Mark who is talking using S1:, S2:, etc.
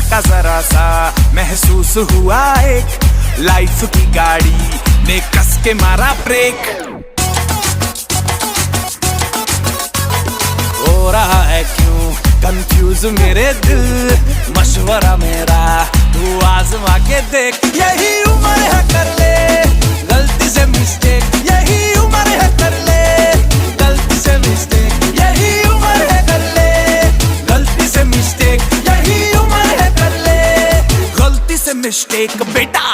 S1: झटका जरा सा महसूस हुआ एक, लाइफ की गाड़ी ने कस के मारा ब्रेक। हो रहा है क्यों कंफ्यूज मेरे दिल, मशवरा मेरा तू आजमा के देख। यही उम्र है कर ले गलती से मिस्टेक, यही उम्र है कर ले गलती से मिस्टेक, यही उम्र है कर ले गलती से मिस्टेक, यही उम्र है कर ले गलती से मिस्टेक बेटा।